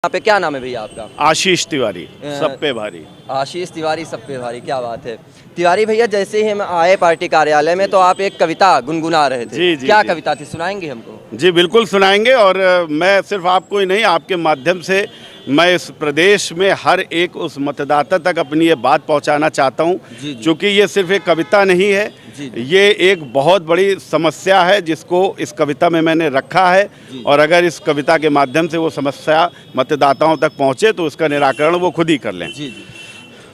यहाँ पे क्या नाम है भैया आपका? आशीष तिवारी, सब पे भारी। आशीष तिवारी, सब पे भारी, क्या बात है। तिवारी भैया, जैसे ही हम आए पार्टी कार्यालय में तो आप एक कविता गुनगुना रहे थे। जी, जी, क्या जी। कविता थी, सुनाएंगे हमको? जी बिल्कुल सुनाएंगे। और मैं सिर्फ आपको ही नहीं, आपके माध्यम से मैं इस प्रदेश में हर एक उस मतदाता तक अपनी ये बात पहुंचाना चाहता हूं, क्योंकि ये सिर्फ एक कविता नहीं है, ये एक बहुत बड़ी समस्या है जिसको इस कविता में मैंने रखा है। और अगर इस कविता के माध्यम से वो समस्या मतदाताओं तक पहुंचे तो उसका निराकरण वो खुद ही कर लें।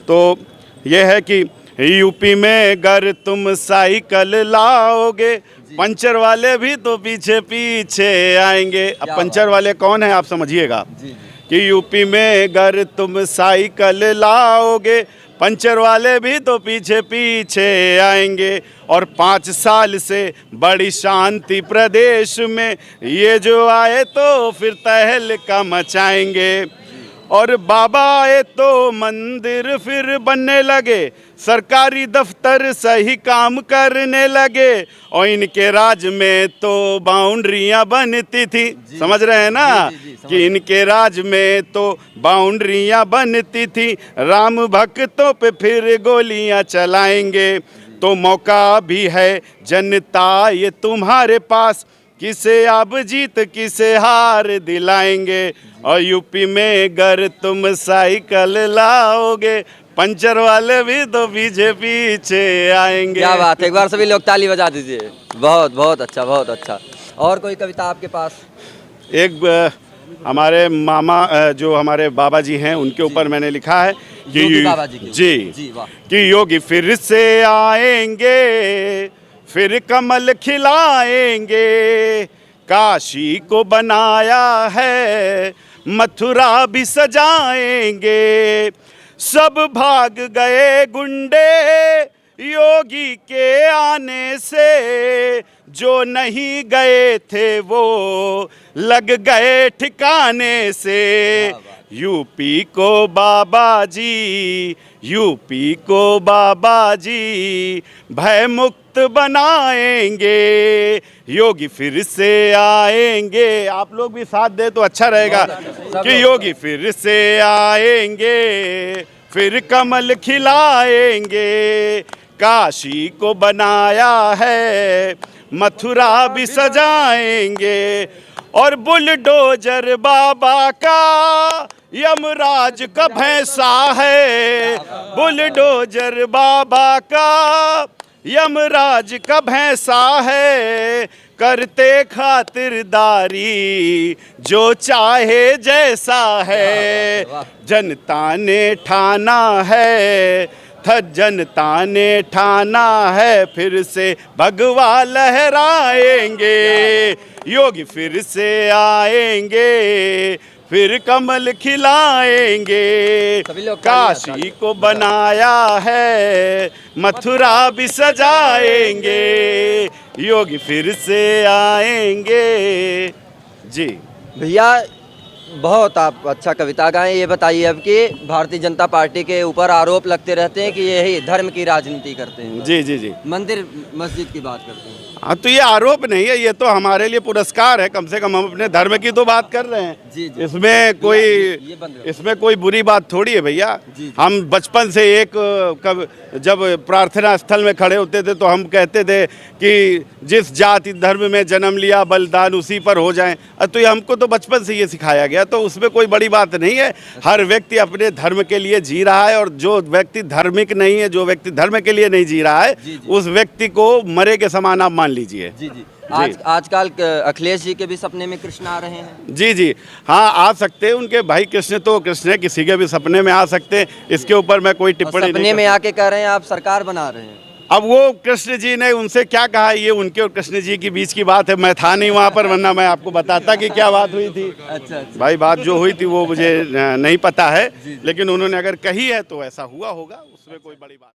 तो ये है कि यूपी में अगर तुम साइकिल लाओगे, पंचर वाले भी तो पीछे पीछे आएंगे। अब पंचर वाले कौन है आप समझिएगा कि यूपी में अगर तुम साइकिल लाओगे, पंचर वाले भी तो पीछे पीछे आएंगे। और 5 साल से बड़ी शांति प्रदेश में, ये जो आए तो फिर तहलका मचाएंगे। और बाबा आए तो मंदिर फिर बनने लगे, सरकारी दफ्तर सही काम करने लगे। और इनके राज में तो बाउंड्रियां बनती थी, समझ रहे हैं ना, कि इनके राज में तो बाउंड्रियां बनती थी। राम भक्तों पे फिर गोलियां चलाएंगे। तो मौका भी है जनता ये तुम्हारे पास, किसे आप जीत किसे हार दिलाएंगे। और यूपी में अगर तुम साइकिल लाओगे, पंचर वाले भी तो पीछे पीछे आएंगे। क्या बात है, एक बार सभी लोग ताली बजा दीजिए। बहुत बहुत अच्छा, बहुत अच्छा। और कोई कविता आपके पास? एक हमारे मामा जो हमारे बाबा जी हैं उनके ऊपर मैंने लिखा है कि बाबा जी जी कि योगी फिर से आएंगे, फिर कमल खिलाएंगे। काशी को बनाया है, मथुरा भी सजाएंगे। सब भाग गए गुंडे योगी के आने से, जो नहीं गए थे वो लग गए ठिकाने से। यूपी को बाबा जी, यूपी को बाबा जी भय मुक्त बनाएंगे। योगी फिर से आएंगे। आप लोग भी साथ दे तो अच्छा रहेगा कि योगी फिर से आएंगे, फिर कमल खिलाएंगे। काशी को बनाया है, मथुरा भी सजाएंगे। और बुलडोजर बाबा का यमराज का भैंसा है। बुलडोजर बाबा का यमराज का भैंसा है। करते खातिरदारी जो चाहे जैसा है। जनता ने ठाना है, जनता ने ठाना है, फिर से भगवा लहराएंगे। योगी फिर से आएंगे, फिर कमल खिलाएंगे। काशी को बनाया है, मथुरा भी सजाएंगे। योगी फिर से आएंगे। जी भैया, बहुत आप अच्छा कविता गाएं। ये बताइए अब कि भारतीय जनता पार्टी के ऊपर आरोप लगते रहते हैं कि यही धर्म की राजनीति करते हैं। जी जी जी, मंदिर मस्जिद की बात करते हैं। हाँ, तो ये आरोप नहीं है, ये तो हमारे लिए पुरस्कार है। कम से कम हम अपने धर्म की तो बात कर रहे हैं। इसमें कोई बुरी बात थोड़ी है भैया। हम बचपन से जब प्रार्थना स्थल में खड़े होते थे तो हम कहते थे कि जिस जाति धर्म में जन्म लिया बलिदान उसी पर हो जाए। तो ये हमको तो बचपन से ये सिखाया गया, तो उसमें कोई बड़ी बात नहीं है। हर व्यक्ति अपने धर्म के लिए जी रहा है, और जो व्यक्ति धार्मिक नहीं है, जो व्यक्ति धर्म के लिए नहीं जी रहा है, उस व्यक्ति को मरे के समान आप मान लीजिए। आजकल अखिलेश जी के भी सपने में कृष्ण आ रहे हैं। जी जी, हाँ, आ सकते हैं। उनके भाई कृष्ण तो कृष्ण है, किसी के भी सपने में आ सकते हैं। इसके ऊपर मैं कोई टिप्पणी नहीं। सपने में आके कह रहे हैं आप सरकार बना रहे हैं। अब वो कृष्ण जी ने उनसे क्या कहा, ये उनके और कृष्ण जी की बीच की बात है। मैं था नहीं वहाँ पर, वरना मैं आपको बताता कि क्या बात हुई थी। अच्छा। भाई, बात जो हुई थी वो मुझे नहीं पता है, लेकिन उन्होंने अगर कही है तो ऐसा हुआ होगा, उसमें कोई बड़ी बात